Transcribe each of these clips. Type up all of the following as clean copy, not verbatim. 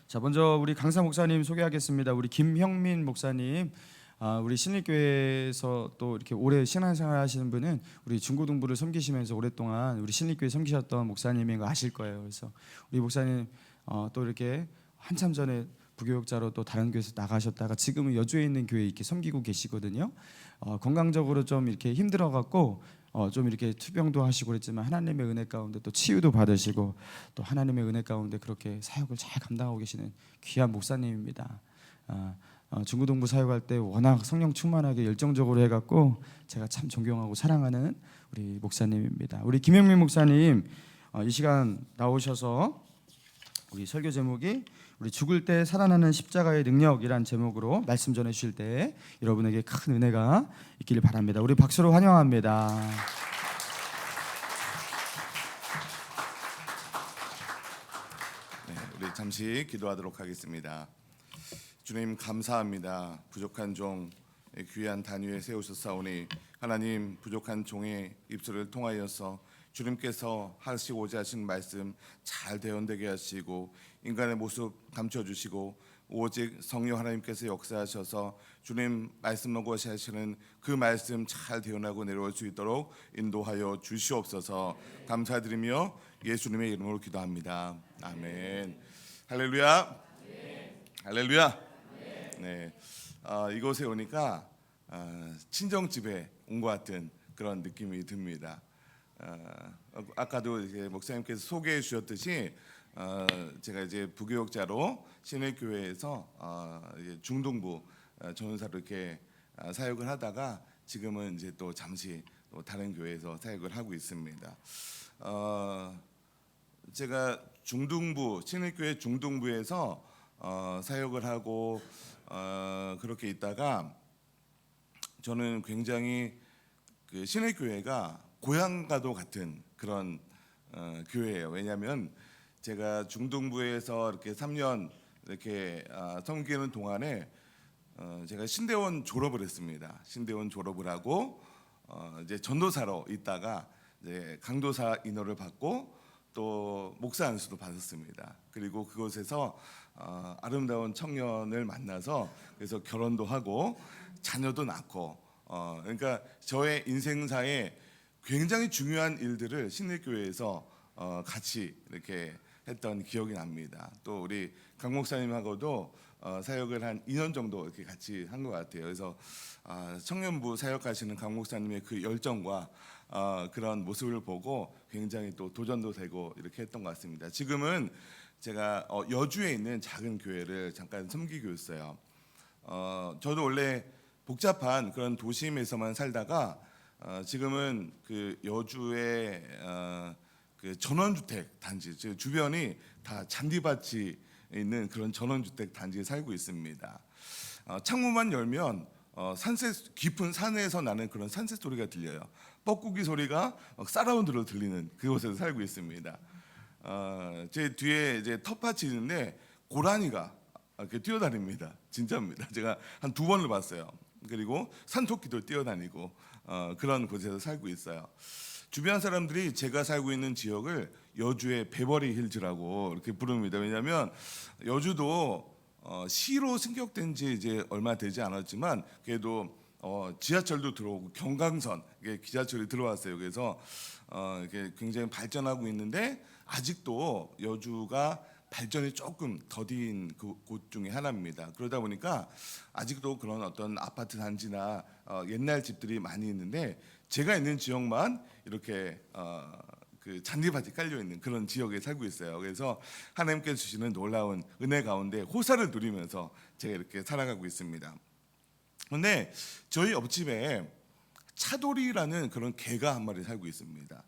자, 먼저 우리 강사 목사님 소개하겠습니다. 우리 김형민 목사님, 우리 신립교회에서 또 이렇게 오래 신앙생활 하시는 분은 우리 중고등부를 섬기시면서 오랫동안 우리 신립교회 섬기셨던 목사님인 거 아실 거예요. 그래서 우리 목사님 또 이렇게 한참 전에 부교육자로 또 다른 교회에서 나가셨다가 지금은 여주에 있는 교회에 이렇게 섬기고 계시거든요. 건강적으로 좀 이렇게 힘들어갖고 좀 이렇게 투병도 하시고 그랬지만 하나님의 은혜 가운데 또 치유도 받으시고 또 하나님의 은혜 가운데 그렇게 사역을 잘 감당하고 계시는 귀한 목사님입니다. 중고등부 사역할 때 워낙 성령 충만하게 열정적으로 해갖고 제가 참 존경하고 사랑하는 우리 목사님입니다. 우리 김영민 목사님 이 시간 나오셔서 우리 설교 제목이 우리 죽을 때 살아나는 십자가의 능력이란 제목으로 말씀 전해 주실 때 여러분에게 큰 은혜가 있기를 바랍니다. 우리 박수로 환영합니다. 네, 우리 잠시 기도하도록 하겠습니다. 주님 감사합니다. 부족한 종 귀한 단위에 세우셨사오니 하나님 부족한 종의 입술을 통하여서 주님께서 하시고자 하신 말씀 잘 대언되게 하시고 인간의 모습 감춰주시고 오직 성령 하나님께서 역사하셔서 주님 말씀하고 하시는 그 말씀 잘 대언하고 내려올 수 있도록 인도하여 주시옵소서. 감사드리며 예수님의 이름으로 기도합니다. 아멘. 할렐루야. 할렐루야. 네, 이곳에 오니까 친정집에 온 것 같은 그런 느낌이 듭니다. 아까도 이제 목사님께서 소개해 주셨듯이 제가 이제 부교육자로 신일교회에서 이제 중동부 전도사로 이렇게 사역을 하다가 지금은 이제 또 잠시 또 다른 교회에서 사역을 하고 있습니다. 제가 중동부 신일교회 중동부에서 사역을 하고 그렇게 있다가 저는 굉장히 그 신일교회가 고향과도 같은 그런 교회예요. 왜냐하면 제가 중동부에서 이렇게 3년 이렇게 섬기는 동안에 제가 신대원 졸업을 했습니다. 신대원 졸업을 하고 이제 전도사로 있다가 이제 강도사 인허를 받고 또 목사 안수도 받았습니다. 그리고 그곳에서 아름다운 청년을 만나서 그래서 결혼도 하고 자녀도 낳고 그러니까 저의 인생사에 굉장히 중요한 일들을 신일교회에서 같이 이렇게 했던 기억이 납니다. 또 우리 강 목사님하고도 사역을 한 2년 정도 이렇게 같이 한 것 같아요. 그래서 청년부 사역하시는 강 목사님의 그 열정과 그런 모습을 보고 굉장히 또 도전도 되고 이렇게 했던 것 같습니다. 지금은 제가 여주에 있는 작은 교회를 잠깐 섬기고 있어요. 저도 원래 복잡한 그런 도심에서만 살다가 지금은 그 여주의 그 전원주택 단지, 즉 주변이 다 잔디밭이 있는 그런 전원주택 단지에 살고 있습니다. 창문만 열면 산새 깊은 산에서 나는 그런 산새 소리가 들려요. 뻐꾸기 소리가 사라운드로 들리는 그곳에서 살고 있습니다. 제 뒤에 이제 텃밭이 있는데 고라니가 이렇게 뛰어다닙니다. 진짜입니다. 제가 한 2번을 봤어요. 그리고 산토끼도 뛰어다니고 그런 곳에서 살고 있어요. 주변 사람들이 제가 살고 있는 지역을 여주의 베버리 힐즈라고 이렇게 부릅니다. 왜냐하면 여주도 시로 승격된 지 이제 얼마 되지 않았지만 그래도 지하철도 들어오고 경강선 기차철이 들어왔어요. 그래서 이게 굉장히 발전하고 있는데 아직도 여주가 발전이 조금 더딘 곳 중에 하나입니다. 그러다 보니까 아직도 그런 어떤 아파트 단지나 옛날 집들이 많이 있는데 제가 있는 지역만 이렇게 그 잔디밭이 깔려 있는 그런 지역에 살고 있어요. 그래서 하나님께서 주시는 놀라운 은혜 가운데 호사를 누리면서 제가 이렇게 살아가고 있습니다. 그런데 저희 옆집에 차돌이라는 그런 개가 한 마리 살고 있습니다.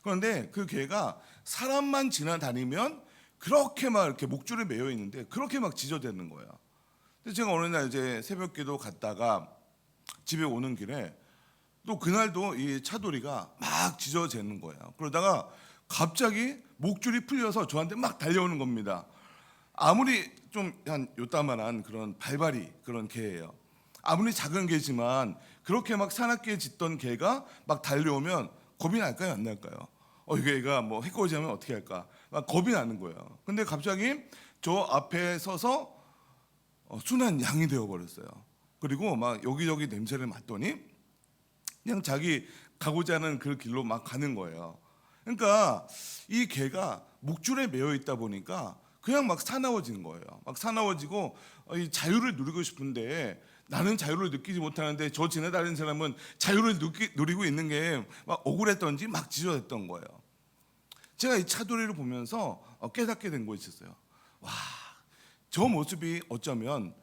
그런데 그 개가 사람만 지나다니면 그렇게 막 이렇게 목줄에 매여 있는데 그렇게 막 짖어대는 거예요. 근데 제가 어느 날 이제 새벽기도 갔다가 집에 오는 길에 또 그날도 이 차돌이가 막 짖어대는 거예요. 그러다가 갑자기 목줄이 풀려서 저한테 막 달려오는 겁니다. 아무리 좀 한 요따만한 그런 발발이 그런 개예요. 아무리 작은 개지만 그렇게 막 사납게 짖던 개가 막 달려오면 겁이 날까요, 안 날까요? 이게 얘가 뭐 해코지하면 어떻게 할까? 막 겁이 나는 거예요. 근데 갑자기 저 앞에 서서 순한 양이 되어버렸어요. 그리고 막 여기저기 냄새를 맡더니 그냥 자기 가고자 하는 그 길로 막 가는 거예요. 그러니까 이 개가 목줄에 매여 있다 보니까 그냥 막 사나워지는 거예요. 막 사나워지고 이 자유를 누리고 싶은데 나는 자유를 느끼지 못하는데 저 지나다니는 사람은 자유를 누리고 있는 게 막 억울했던지 막 지저댔던 거예요. 제가 이 차도리를 보면서 깨닫게 된 것이 있었어요. 와, 저 모습이 어쩌면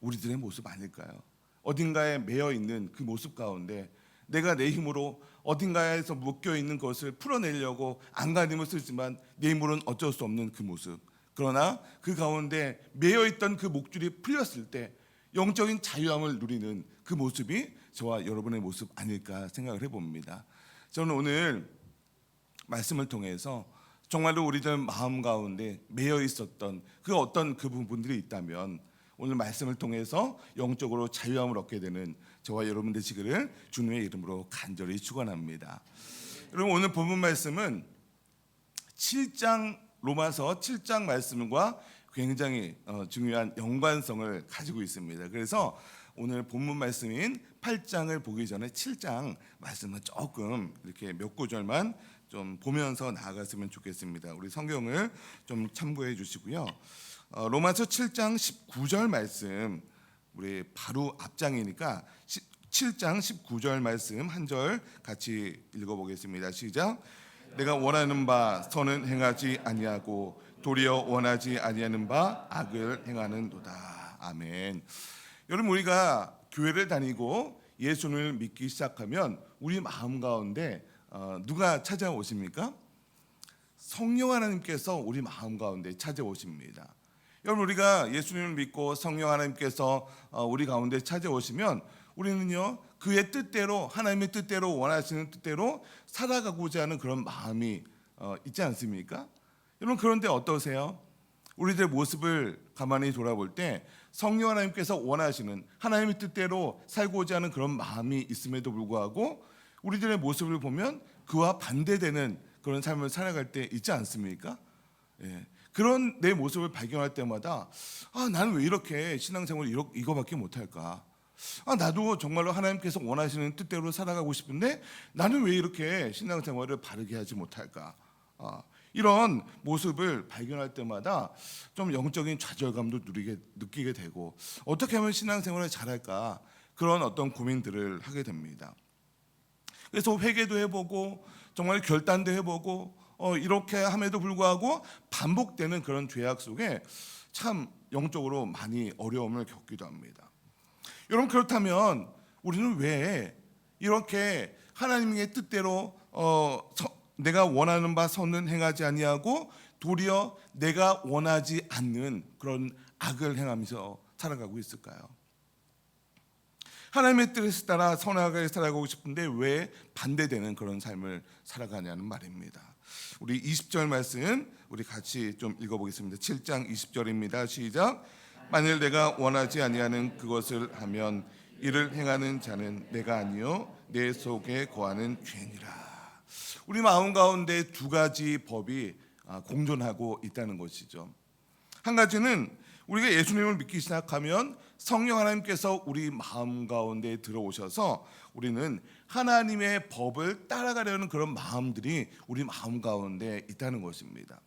우리들의 모습 아닐까요? 어딘가에 매여 있는 그 모습 가운데 내가 내 힘으로 어딘가에서 묶여 있는 것을 풀어내려고 안간힘을 쓰지만 내 힘으로는 어쩔 수 없는 그 모습. 그러나 그 가운데 매여 있던 그 목줄이 풀렸을 때 영적인 자유함을 누리는 그 모습이 저와 여러분의 모습 아닐까 생각을 해봅니다. 저는 오늘 말씀을 통해서 정말로 우리들 마음 가운데 매여 있었던 그 어떤 그 부분들이 있다면 오늘 말씀을 통해서 영적으로 자유함을 얻게 되는 저와 여러분 되시기를 주님의 이름으로 간절히 축원합니다. 여러분 오늘 본문 말씀은 7장 로마서 7장 말씀과 굉장히 중요한 연관성을 가지고 있습니다. 그래서 오늘 본문 말씀인 8장을 보기 전에 7장 말씀을 조금 이렇게 몇 구절만 좀 보면서 나아갔으면 좋겠습니다. 우리 성경을 좀 참고해 주시고요. 로마서 7장 19절 말씀 우리 바로 앞장이니까 7장 19절 말씀 한 절 같이 읽어보겠습니다. 시작. 내가 원하는 바 선은 행하지 아니하고 도리어 원하지 아니하는 바 악을 행하는도다. 아멘. 여러분 우리가 교회를 다니고 예수를 믿기 시작하면 우리 마음 가운데 누가 찾아오십니까? 성령 하나님께서 우리 마음 가운데 찾아오십니다. 여러분 우리가 예수님을 믿고 성령 하나님께서 우리 가운데 찾아오시면 우리는요 그의 뜻대로 하나님의 뜻대로 원하시는 뜻대로 살아가고자 하는 그런 마음이 있지 않습니까? 여러분 그런데 어떠세요? 우리들의 모습을 가만히 돌아볼 때 성령 하나님께서 원하시는 하나님의 뜻대로 살고자 하는 그런 마음이 있음에도 불구하고 우리들의 모습을 보면 그와 반대되는 그런 삶을 살아갈 때 있지 않습니까? 예. 그런 내 모습을 발견할 때마다 나는 왜 이렇게 신앙생활을 이거밖에 못할까? 나도 정말로 하나님께서 원하시는 뜻대로 살아가고 싶은데 나는 왜 이렇게 신앙생활을 바르게 하지 못할까? 이런 모습을 발견할 때마다 좀 영적인 좌절감도 느끼게 되고 어떻게 하면 신앙생활을 잘할까? 그런 어떤 고민들을 하게 됩니다. 그래서 회개도 해보고 정말 결단도 해보고 이렇게 함에도 불구하고 반복되는 그런 죄악 속에 참 영적으로 많이 어려움을 겪기도 합니다. 여러분 그렇다면 우리는 왜 이렇게 하나님의 뜻대로 내가 원하는 바 선은 행하지 아니하고 도리어 내가 원하지 않는 그런 악을 행하면서 살아가고 있을까요? 하나님의 뜻에 따라 선하게 살아가고 싶은데 왜 반대되는 그런 삶을 살아가냐는 말입니다. 우리 20절 말씀 우리 같이 좀 읽어보겠습니다. 7장 20절입니다. 시작. 만일 내가 원하지 아니하는 그것을 하면 이를 행하는 자는 내가 아니요 내 속에 거하는 죄니라. 우리 마음 가운데 두 가지 법이 공존하고 있다는 것이죠. 한 가지는 우리가 예수님을 믿기 시작하면 성령 하나님께서 우리 마음 가운데 들어오셔서 우리는 하나님의 법을 따라가려는 그런 마음들이 우리 마음 가운데 있다는 것입니다.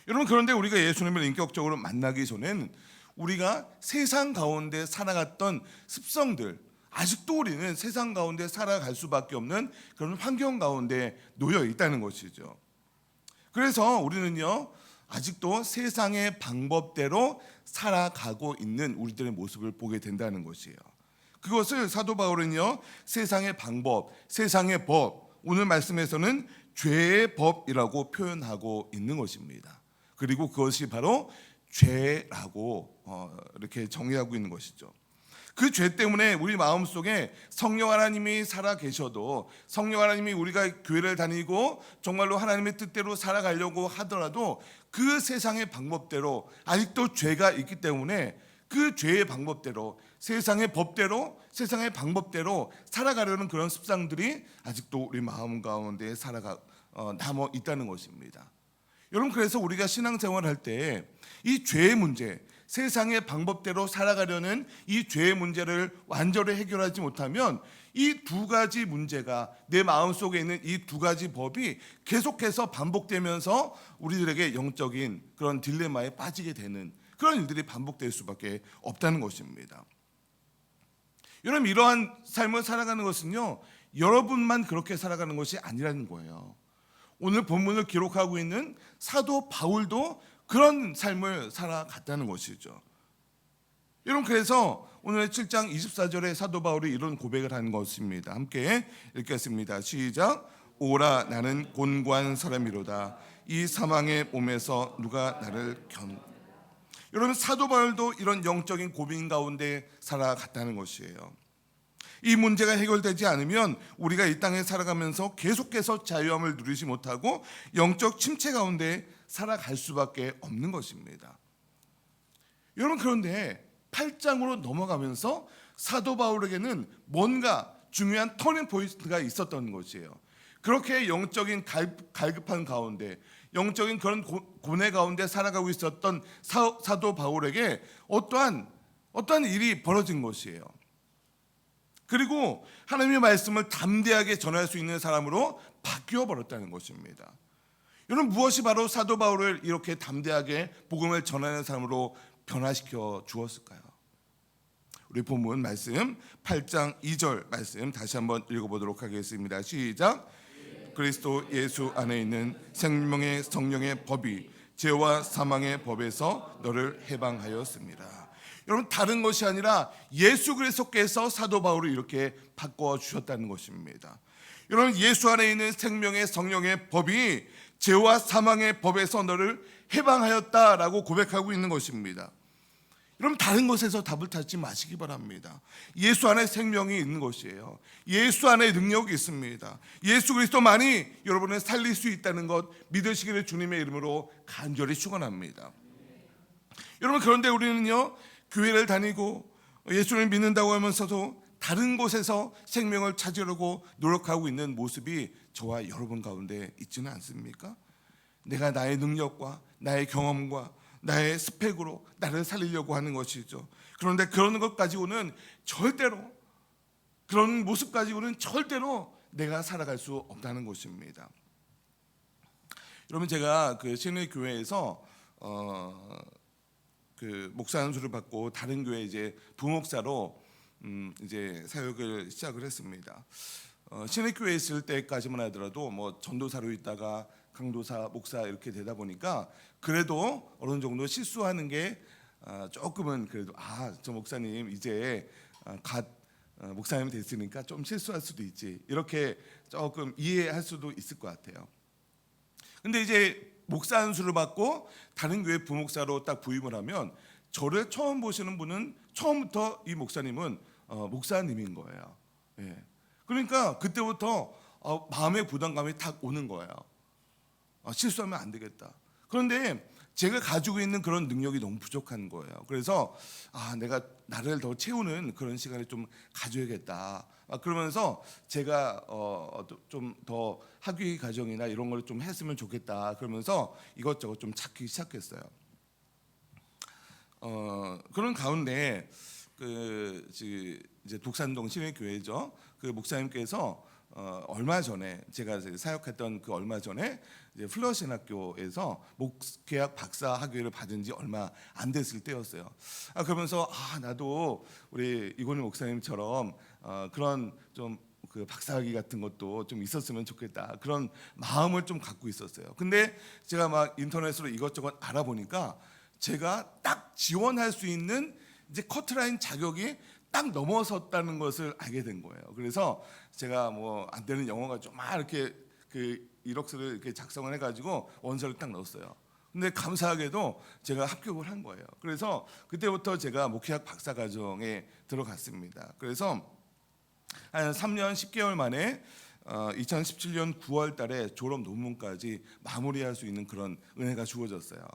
여러분 그런데 우리가 예수님을 인격적으로 만나기 전엔 우리가 세상 가운데 살아갔던 습성들 아직도 우리는 세상 가운데 살아갈 수밖에 없는 그런 환경 가운데 놓여 있다는 것이죠. 그래서 우리는요 아직도 세상의 방법대로 살아가고 있는 우리들의 모습을 보게 된다는 것이에요. 그것을 사도 바울은요 세상의 방법, 세상의 법, 오늘 말씀에서는 죄의 법이라고 표현하고 있는 것입니다. 그리고 그것이 바로 죄라고 이렇게 정의하고 있는 것이죠. 그 죄 때문에 우리 마음속에 성령 하나님이 살아 계셔도 성령 하나님이 우리가 교회를 다니고 정말로 하나님의 뜻대로 살아가려고 하더라도 그 세상의 방법대로 아직도 죄가 있기 때문에 그 죄의 방법대로 세상의 법대로 세상의 방법대로 살아가려는 그런 습성들이 아직도 우리 마음 가운데 남아 있다는 것입니다. 여러분, 그래서 우리가 신앙생활 할 때 이 죄의 문제, 세상의 방법대로 살아가려는 이 죄의 문제를 완전히 해결하지 못하면 이 두 가지 문제가, 내 마음속에 있는 이 두 가지 법이 계속해서 반복되면서 우리들에게 영적인 그런 딜레마에 빠지게 되는 그런 일들이 반복될 수밖에 없다는 것입니다. 여러분, 이러한 삶을 살아가는 것은요, 여러분만 그렇게 살아가는 것이 아니라는 거예요. 오늘 본문을 기록하고 있는 사도 바울도 그런 삶을 살아갔다는 것이죠. 여러분, 그래서 오늘 7장 24절에 사도 바울이 이런 고백을 하는 것입니다. 함께 읽겠습니다. 시작. 오라, 나는 곤고한 사람이로다. 이 사망의 몸에서 누가 나를 여러분, 사도 바울도 이런 영적인 고민 가운데 살아갔다는 것이에요. 이 문제가 해결되지 않으면 우리가 이 땅에 살아가면서 계속해서 자유함을 누리지 못하고 영적 침체 가운데 살아갈 수밖에 없는 것입니다. 여러분, 그런데 8장으로 넘어가면서 사도 바울에게는 뭔가 중요한 터닝 포인트가 있었던 것이에요. 그렇게 영적인 갈급한 가운데, 영적인 그런 고뇌 가운데 살아가고 있었던 사도 바울에게 어떠한 일이 벌어진 것이에요. 그리고 하나님의 말씀을 담대하게 전할 수 있는 사람으로 바뀌어 버렸다는 것입니다. 여러분, 무엇이 바로 사도 바울을 이렇게 담대하게 복음을 전하는 사람으로 변화시켜 주었을까요? 우리 본문 말씀 8장 2절 말씀 다시 한번 읽어보도록 하겠습니다. 시작. 그리스도 예수 안에 있는 생명의 성령의 법이 죄와 사망의 법에서 너를 해방하였습니다. 여러분, 다른 것이 아니라 예수 그리스도께서 사도 바울을 이렇게 바꿔 주셨다는 것입니다. 여러분, 예수 안에 있는 생명의 성령의 법이 죄와 사망의 법에서 너를 해방하였다라고 고백하고 있는 것입니다. 여러분, 다른 것에서 답을 찾지 마시기 바랍니다. 예수 안에 생명이 있는 것이에요. 예수 안에 능력이 있습니다. 예수 그리스도만이 여러분을 살릴 수 있다는 것 믿으시기를 주님의 이름으로 간절히 축원합니다. 여러분, 그런데 우리는요, 교회를 다니고 예수를 믿는다고 하면서도 다른 곳에서 생명을 찾으려고 노력하고 있는 모습이 저와 여러분 가운데 있지는 않습니까? 내가 나의 능력과 나의 경험과 나의 스펙으로 나를 살리려고 하는 것이죠. 그런데 그런 것 가지고는 절대로, 그런 모습 가지고는 절대로 내가 살아갈 수 없다는 것입니다. 여러분, 제가 그 신의 교회에서 그 목사 안수를 받고 다른 교회 이제 부목사로 이제 사역을 시작을 했습니다. 신의 교회에 있을 때까지만 하더라도 뭐 전도사로 있다가 강도사, 목사 이렇게 되다 보니까 그래도 어느 정도 실수하는 게 조금은 그래도 저 목사님 이제 갓 목사님 됐으니까 좀 실수할 수도 있지, 이렇게 조금 이해할 수도 있을 것 같아요. 근데 이제 목사 안수를 받고 다른 교회 부목사로 딱 부임을 하면 저를 처음 보시는 분은 처음부터 이 목사님은 목사님인 거예요. 예. 그러니까 그때부터 마음의 부담감이 딱 오는 거예요. 실수하면 안 되겠다. 그런데 제가 가지고 있는 그런 능력이 너무 부족한 거예요. 그래서 내가 나를 더 채우는 그런 시간을 좀 가져야겠다. 그러면서 제가 좀 더 학위 과정이나 이런 걸 좀 했으면 좋겠다. 그러면서 이것저것 좀 찾기 시작했어요. 그런 가운데 이제 독산동 신일교회죠. 그 목사님께서 얼마 전에 제가 사역했던 그 얼마 전에 이제 플러신학교에서 목회학 박사 학위를 받은 지 얼마 안 됐을 때였어요. 그러면서 나도 우리 이건희 목사님처럼 그런 좀 그 박사학위 같은 것도 좀 있었으면 좋겠다, 그런 마음을 좀 갖고 있었어요. 근데 제가 막 인터넷으로 이것저것 알아보니까 제가 딱 지원할 수 있는 이제 커트라인 자격이 딱 넘어섰다는 것을 알게 된 거예요. 그래서 제가 뭐 안 되는 영어가 좀 막 이렇게 그 이력서를 이렇게 작성을 해가지고 원서를 딱 넣었어요. 근데 감사하게도 제가 합격을 한 거예요. 그래서 그때부터 제가 목회학 박사 과정에 들어갔습니다. 그래서 한 3년 10개월 만에 2017년 9월 달에 졸업 논문까지 마무리할 수 있는 그런 은혜가 주어졌어요.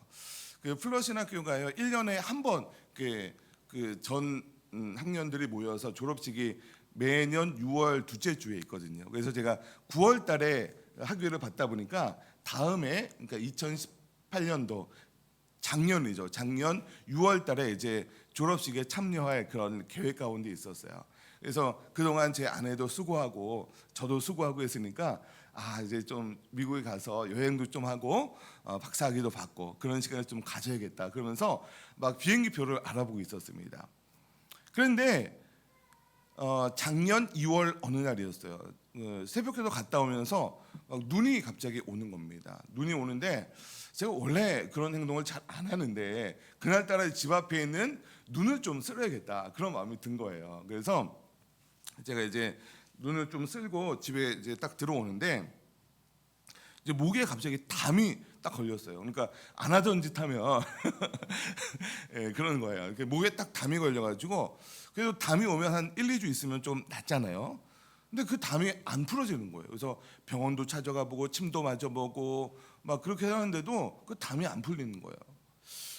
그 플러신학교가요, 1년에 한 번 그 전 학년들이 모여서 졸업식이 매년 6월 둘째 주에 있거든요. 그래서 제가 9월 달에 학위를 받다 보니까 다음에, 그러니까 2018년도 작년이죠. 작년 6월 달에 이제 졸업식에 참여할 그런 계획 가운데 있었어요. 그래서 그동안 제 아내도 수고하고 저도 수고하고 했으니까 이제 좀 미국에 가서 여행도 좀 하고 박사학위도 받고 그런 시간을 좀 가져야겠다 그러면서 막 비행기 표를 알아보고 있었습니다. 그런데 작년 2월 어느 날이었어요. 새벽에도 갔다 오면서 막 눈이 갑자기 오는 겁니다. 눈이 오는데 제가 원래 그런 행동을 잘 안 하는데 그날따라 집 앞에 있는 눈을 좀 쓸어야겠다 그런 마음이 든 거예요. 그래서 제가 이제 눈을 좀 쓸고 집에 이제 딱 들어오는데 이제 목에 갑자기 담이 딱 걸렸어요. 그러니까 안 하던 짓 하면 예, 그런 거예요. 이렇게 목에 딱 담이 걸려가지고 그래도 담이 오면 한 1, 2주 있으면 좀 낫잖아요. 근데 그 담이 안 풀어지는 거예요. 그래서 병원도 찾아가 보고 침도 맞아보고 막 그렇게 하는데도 그 담이 안 풀리는 거예요.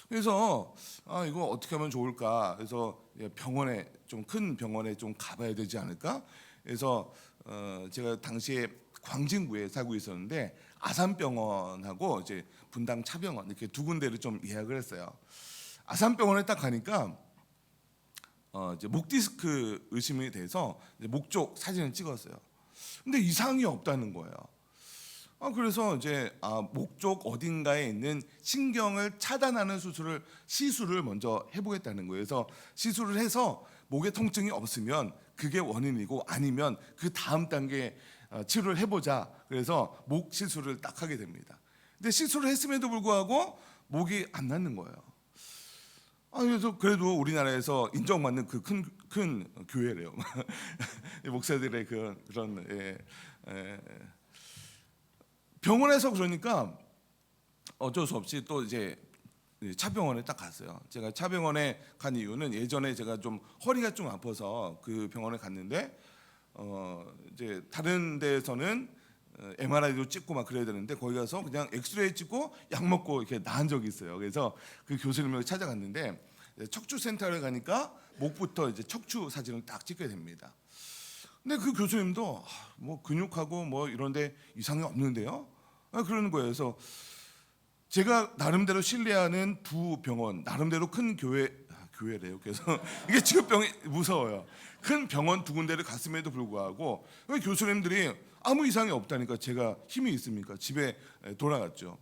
그래서 이거 어떻게 하면 좋을까? 그래서 병원에 좀 큰 병원에 좀 가봐야 되지 않을까? 그래서 제가 당시에 광진구에 살고 있었는데 아산병원하고 이제 분당 차병원 이렇게 두 군데를 좀 예약을 했어요. 아산병원에 딱 가니까 이제 목 디스크 의심이 돼서 이제 목 쪽 사진을 찍었어요. 근데 이상이 없다는 거예요. 그래서 이제 목 쪽 어딘가에 있는 신경을 차단하는 시술을 먼저 해보겠다는 거예요. 그래서 시술을 해서 목에 통증이 없으면 그게 원인이고 아니면 그 다음 단계 치료를 해보자. 그래서 목 시술을 딱 하게 됩니다. 근데 시술을 했음에도 불구하고 목이 안 낫는 거예요. 그래서 그래도 우리나라에서 인정받는 그 큰 교회래요. 목사들의 그런 병원에서 그러니까 어쩔 수 없이 또 이제 차병원에 딱 갔어요. 제가 차병원에 간 이유는 예전에 제가 좀 허리가 좀 아파서 그 병원에 갔는데 이제 다른 데에서는 MRI도 찍고 막 그래야 되는데 거기 가서 그냥 엑스레이 찍고 약 먹고 이렇게 나은 적이 있어요. 그래서 그 교수님을 찾아갔는데 척추 센터를 가니까 목부터 이제 척추 사진을 딱 찍게 됩니다. 근데 그 교수님도 뭐 근육하고 뭐 이런데 이상이 없는데요? 그러는 거예요. 그래서 제가 나름대로 신뢰하는 두 병원, 나름대로 큰 교회래요. 그래서 이게 직업병이 무서워요. 큰 병원 두 군데를 갔음에도 불구하고 교수님들이 아무 이상이 없다니까 제가 힘이 있습니까? 집에 돌아갔죠.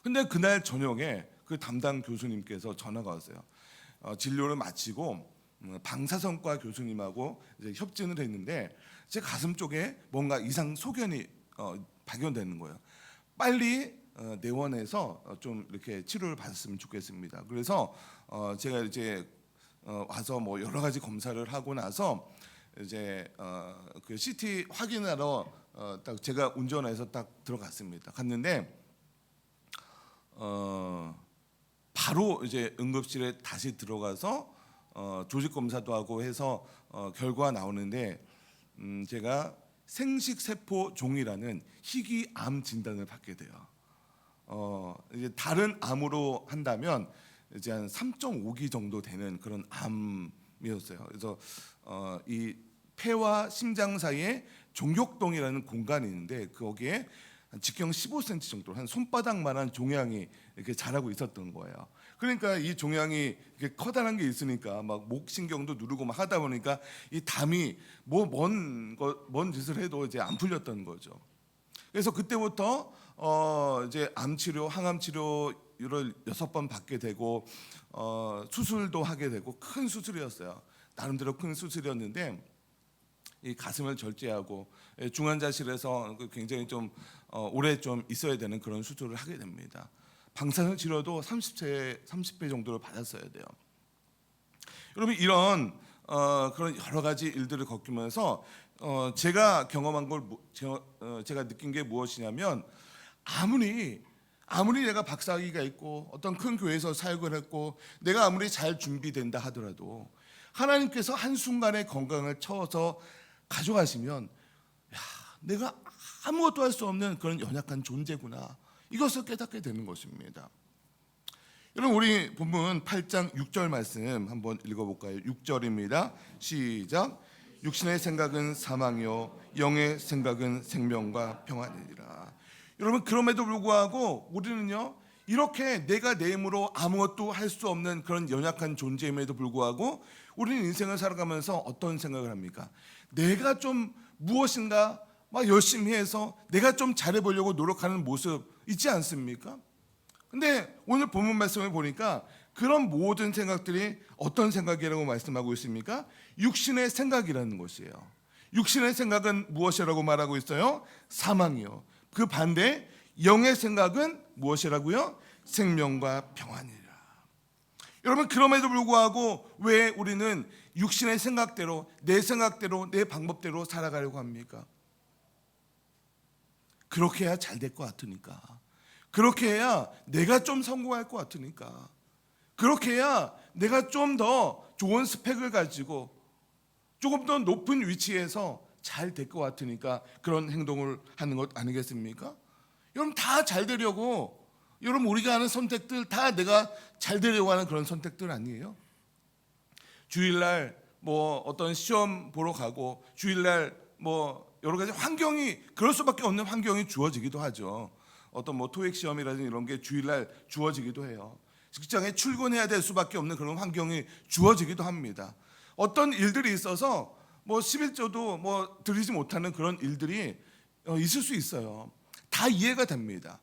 근데 그날 저녁에 그 담당 교수님께서 전화가 왔어요. 진료를 마치고 방사선과 교수님하고 이제 협진을 했는데 제 가슴 쪽에 뭔가 이상 소견이 발견되는 거예요. 빨리 내원해서 좀 이렇게 치료를 받았으면 좋겠습니다. 그래서 제가 이제 와서 뭐 여러 가지 검사를 하고 나서 이제 그 CT 확인하러 딱 제가 운전해서 딱 들어갔습니다. 갔는데 바로 이제 응급실에 다시 들어가서 조직 검사도 하고 해서 결과가 나오는데 제가 생식세포 종이라는 희귀암 진단을 받게 돼요. 이제 다른 암으로 한다면 이제 한 3.5기 정도 되는 그런 암이었어요. 그래서 이 폐와 심장 사이에 종격동이라는 공간이 있는데 거기에 직경 15cm 정도 한 손바닥만한 종양이 이렇게 자라고 있었던 거예요. 그러니까 이 종양이 이렇게 커다란 게 있으니까 막 목신경도 누르고 막 하다 보니까 이 담이 뭐 뭔 짓을 해도 이제 안 풀렸던 거죠. 그래서 그때부터 이제 암 치료, 항암 치료를 6번 받게 되고 수술도 하게 되고 큰 수술이었어요. 나름대로 큰 수술이었는데 이 가슴을 절제하고 중환자실에서 굉장히 좀 오래 좀 있어야 되는 그런 수술을 하게 됩니다. 방사선 치료도 30배 정도를 받았어야 돼요. 여러분 이런 그런 여러 가지 일들을 겪으면서 제가 경험한 걸 제가 느낀 게 무엇이냐면 아무리 내가 박사학위가 있고 어떤 큰 교회에서 사역을 했고 내가 아무리 잘 준비된다 하더라도 하나님께서 한순간에 건강을 채워서 가져가시면 내가 아무것도 할 수 없는 그런 연약한 존재구나 이것을 깨닫게 되는 것입니다. 여러분 우리 본문 8장 6절 말씀 한번 읽어볼까요? 6절입니다. 시작. 육신의 생각은 사망이요 영의 생각은 생명과 평안이니라. 여러분 그럼에도 불구하고 우리는요 이렇게 내가 내 힘으로 아무것도 할 수 없는 그런 연약한 존재임에도 불구하고 우리는 인생을 살아가면서 어떤 생각을 합니까? 내가 좀 무엇인가 막 열심히 해서 내가 좀 잘해보려고 노력하는 모습 있지 않습니까? 근데 오늘 본문 말씀을 보니까 그런 모든 생각들이 어떤 생각이라고 말씀하고 있습니까? 육신의 생각이라는 것이에요. 육신의 생각은 무엇이라고 말하고 있어요? 사망이요. 그 반대 영의 생각은 무엇이라고요? 생명과 평안이라. 여러분 그럼에도 불구하고 왜 우리는 육신의 생각대로 내 생각대로 내 방법대로 살아가려고 합니까? 그렇게 해야 잘 될 것 같으니까. 그렇게 해야 내가 좀 성공할 것 같으니까. 그렇게 해야 내가 좀 더 좋은 스펙을 가지고 조금 더 높은 위치에서 잘 될 것 같으니까 그런 행동을 하는 것 아니겠습니까? 여러분 다 잘 되려고 여러분 우리가 하는 선택들 다 내가 잘 되려고 하는 그런 선택들 아니에요? 주일날 뭐 어떤 시험 보러 가고 주일날 뭐 여러 가지 환경이 그럴 수밖에 없는 환경이 주어지기도 하죠. 어떤 뭐 토익 시험이라든지 이런 게 주일날 주어지기도 해요. 직장에 출근해야 될 수밖에 없는 그런 환경이 주어지기도 합니다. 어떤 일들이 있어서 뭐 11조도 뭐 드리지 못하는 그런 일들이 있을 수 있어요. 다 이해가 됩니다.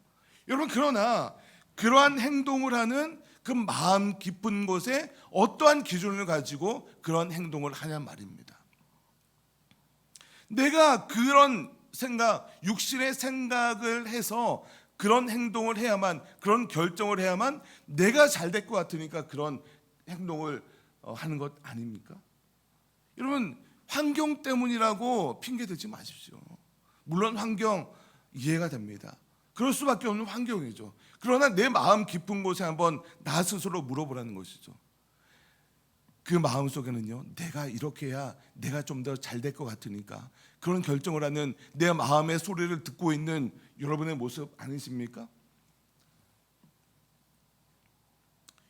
여러분 그러나 그러한 행동을 하는 그 마음 깊은 곳에 어떠한 기준을 가지고 그런 행동을 하냐 말입니다. 내가 그런 생각, 육신의 생각을 해서 그런 행동을 해야만, 그런 결정을 해야만 내가 잘 될 것 같으니까 그런 행동을 하는 것 아닙니까? 여러분 환경 때문이라고 핑계 대지 마십시오. 물론 환경 이해가 됩니다. 그럴 수밖에 없는 환경이죠. 그러나 내 마음 깊은 곳에 한번 나 스스로 물어보라는 것이죠. 그 마음 속에는요, 내가 이렇게 해야 내가 좀 더 잘 될 것 같으니까 그런 결정을 하는 내 마음의 소리를 듣고 있는 여러분의 모습 아니십니까?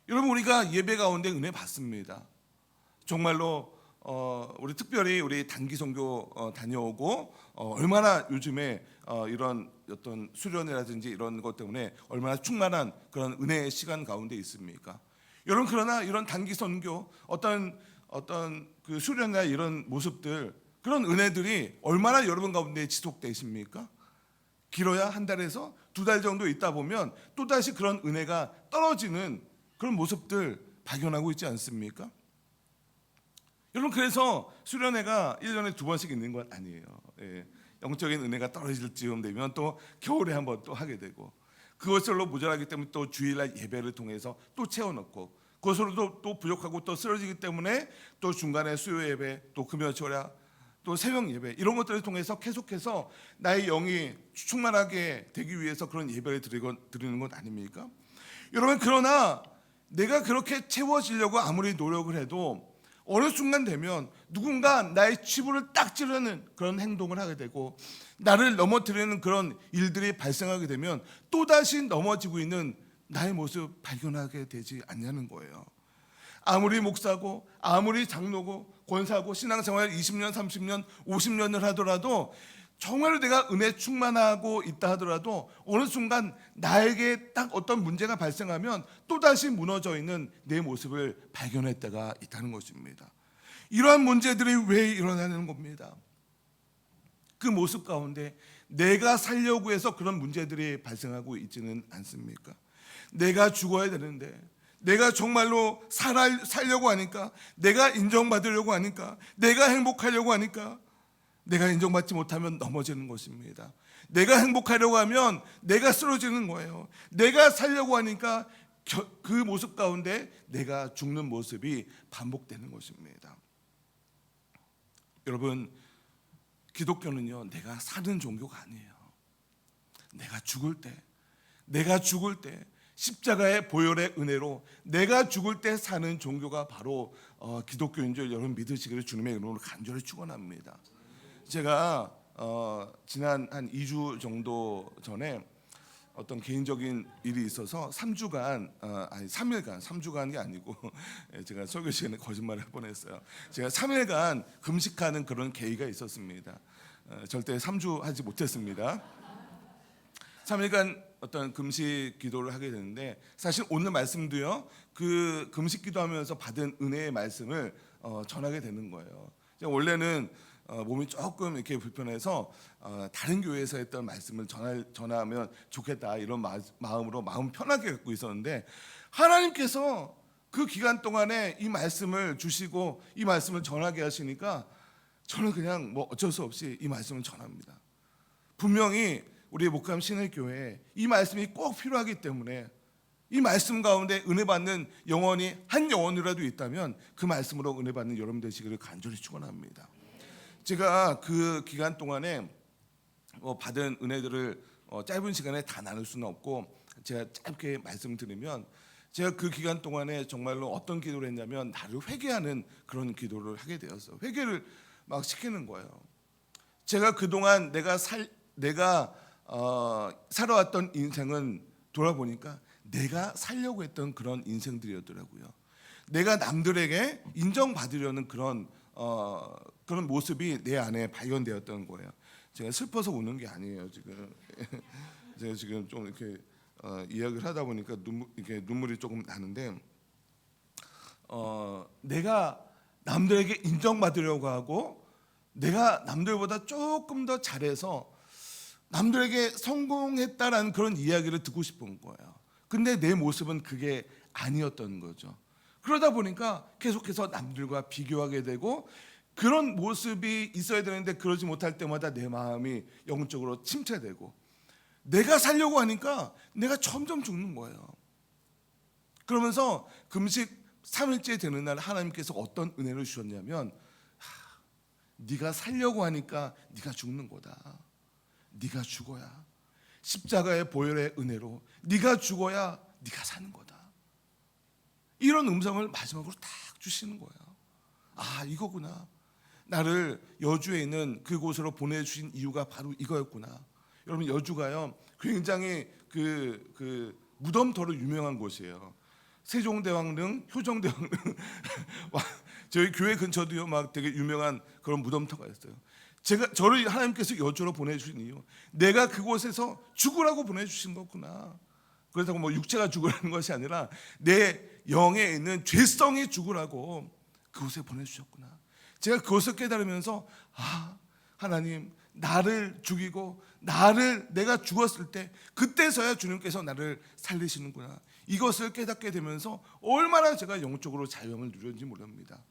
여러분 우리가 예배 가운데 은혜 받습니다. 정말로 우리 특별히 우리 단기 선교 다녀오고 얼마나 요즘에 이런 어떤 수련회라든지 이런 것 때문에 얼마나 충만한 그런 은혜의 시간 가운데 있습니까? 여러분 그러나 이런 단기 선교 어떤 그 수련회 이런 모습들 그런 은혜들이 얼마나 여러분 가운데 지속되십니까? 길어야 한 달에서 두 달 정도 있다 보면 또다시 그런 은혜가 떨어지는 그런 모습들 발견하고 있지 않습니까? 여러분 그래서 수련회가 1년에 2번씩 있는 건 아니에요. 예, 영적인 은혜가 떨어질 즈음 되면 또 겨울에 한번 또 하게 되고 그것으로 모자라기 때문에 또 주일날 예배를 통해서 또 채워넣고 그것으로 또 부족하고 또 쓰러지기 때문에 또 중간에 수요 예배 또 금요철야 또 새벽 예배 이런 것들을 통해서 계속해서 나의 영이 충만하게 되기 위해서 그런 예배를 드리는 것 아닙니까? 여러분 그러나 내가 그렇게 채워지려고 아무리 노력을 해도 어느 순간 되면 누군가 나의 치부를 딱 찌르는 그런 행동을 하게 되고 나를 넘어뜨리는 그런 일들이 발생하게 되면 또다시 넘어지고 있는 나의 모습 발견하게 되지 않냐는 거예요. 아무리 목사고 아무리 장로고 권사고 신앙생활 20년 30년 50년을 하더라도 정말로 내가 은혜 충만하고 있다 하더라도 어느 순간 나에게 딱 어떤 문제가 발생하면 또다시 무너져 있는 내 모습을 발견할 때가 있다는 것입니다. 이러한 문제들이 왜 일어나는 겁니다. 그 모습 가운데 내가 살려고 해서 그런 문제들이 발생하고 있지는 않습니까? 내가 죽어야 되는데 내가 정말로 살려고 하니까 내가 인정받으려고 하니까 내가 행복하려고 하니까 내가 인정받지 못하면 넘어지는 것입니다. 내가 행복하려고 하면 내가 쓰러지는 거예요. 내가 살려고 하니까 그 모습 가운데 내가 죽는 모습이 반복되는 것입니다. 여러분 기독교는요 내가 사는 종교가 아니에요. 내가 죽을 때 십자가의 보혈의 은혜로 내가 죽을 때 사는 종교가 바로 기독교인 줄 여러분 믿으시기를 주님의 이름으로 간절히 축원합니다. 제가 지난 한 2주 정도 전에 어떤 개인적인 일이 있어서 3주간이 아니고 제가 설교 시간에 거짓말을 할 뻔했어요. 제가 3일간 금식하는 그런 계기가 있었습니다. 절대 3주 하지 못했습니다. 3일간 어떤 금식 기도를 하게 되는데, 사실 오늘 말씀도요, 그 금식 기도하면서 받은 은혜의 말씀을 전하게 되는 거예요. 제가 원래는 몸이 조금 이렇게 불편해서 다른 교회에서 했던 말씀을 전하면 좋겠다 이런 마음으로 마음 편하게 갖고 있었는데, 하나님께서 그 기간 동안에 이 말씀을 주시고 이 말씀을 전하게 하시니까 저는 그냥 뭐 어쩔 수 없이 이 말씀을 전합니다. 분명히 우리 목감 신일교회에 이 말씀이 꼭 필요하기 때문에 이 말씀 가운데 은혜 받는 영혼이 한 영혼이라도 있다면 그 말씀으로 은혜 받는 여러분 되시기를 간절히 축원합니다. 제가 그 기간 동안에 받은 은혜들을 짧은 시간에 다 나눌 수는 없고, 제가 짧게 말씀드리면, 제가 그 기간 동안에 정말로 어떤 기도를 했냐면 나를 회개하는 그런 기도를 하게 되었어요. 회개를 막 시키는 거예요. 제가 그동안 내가 살아왔던 인생은 돌아보니까 내가 살려고 했던 그런 인생들이었더라고요. 내가 남들에게 인정받으려는 그런 모습이 내 안에 발견되었던 거예요. 제가 슬퍼서 우는 게 아니에요. 지금 제가 지금 좀 이렇게 이야기를 하다 보니까 눈물이 조금 나는데, 내가 남들에게 인정받으려고 하고 내가 남들보다 조금 더 잘해서 남들에게 성공했다라는 그런 이야기를 듣고 싶은 거예요. 근데 내 모습은 그게 아니었던 거죠. 그러다 보니까 계속해서 남들과 비교하게 되고, 그런 모습이 있어야 되는데 그러지 못할 때마다 내 마음이 영적으로 침체되고, 내가 살려고 하니까 내가 점점 죽는 거예요. 그러면서 금식 3일째 되는 날 하나님께서 어떤 은혜를 주셨냐면, 네가 살려고 하니까 네가 죽는 거다. 네가 죽어야, 십자가의 보혈의 은혜로 네가 죽어야 네가 사는 거다. 이런 음성을 마지막으로 딱 주시는 거예요. 아, 이거구나. 나를 여주에 있는 그곳으로 보내주신 이유가 바로 이거였구나. 여러분, 여주가요 굉장히 그 무덤터로 유명한 곳이에요. 세종대왕릉, 효정대왕릉 저희 교회 근처도요 막 되게 유명한 그런 무덤터가 있어요. 저를 하나님께서 여주로 보내주신 이유, 내가 그곳에서 죽으라고 보내주신 거구나. 그렇다고 뭐 육체가 죽으라는 것이 아니라 내 영에 있는 죄성이 죽으라고 그곳에 보내주셨구나. 제가 그것을 깨달으면서, 하나님, 나를 죽이고 내가 죽었을 때 그때서야 주님께서 나를 살리시는구나. 이것을 깨닫게 되면서 얼마나 제가 영적으로 자유함을 누렸는지 모릅니다.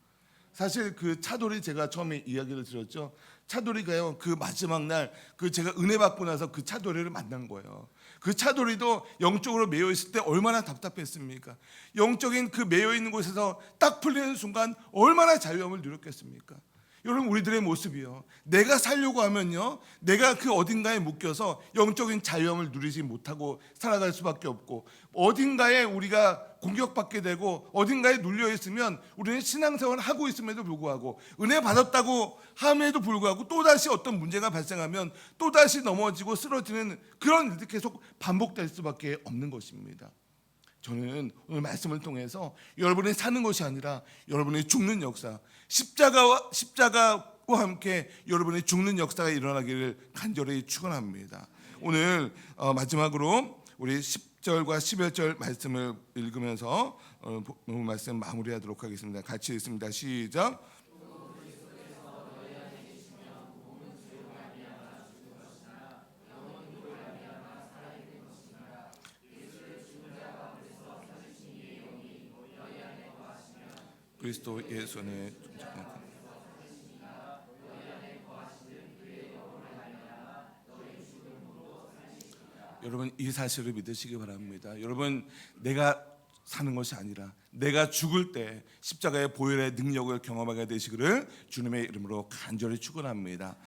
사실 그 차돌이, 제가 처음에 이야기를 드렸죠. 차돌이가요 그 마지막 날 제가 은혜 받고 나서 그 차돌이를 만난 거예요. 그 차돌이도 영적으로 매여 있을 때 얼마나 답답했습니까? 영적인 그 매여 있는 곳에서 딱 풀리는 순간 얼마나 자유함을 누렸겠습니까? 여러분, 우리들의 모습이요, 내가 살려고 하면요 내가 그 어딘가에 묶여서 영적인 자유함을 누리지 못하고 살아갈 수밖에 없고, 어딘가에 우리가 공격받게 되고 어딘가에 눌려 있으면 우리는 신앙생활을 하고 있음에도 불구하고, 은혜 받았다고 함에도 불구하고 또다시 어떤 문제가 발생하면 또다시 넘어지고 쓰러지는 그런 일들이 계속 반복될 수밖에 없는 것입니다. 저는 오늘 말씀을 통해서 여러분이 사는 것이 아니라 여러분이 죽는 역사, 십자가와 함께 여러분이 죽는 역사가 일어나기를 간절히 축원합니다. 오늘 마지막으로 우리 10절과 11절 말씀을 읽으면서 오늘 말씀 마무리하도록 하겠습니다. 같이 읽습니다. 시작. 그리스도 예수 안에 여러분, 이 사실을 믿으시기 바랍니다. 여러분, 내가 사는 것이 아니라 내가 죽을 때 십자가의 보혈의 능력을 경험하게 되시기를 주님의 이름으로 간절히 축원합니다.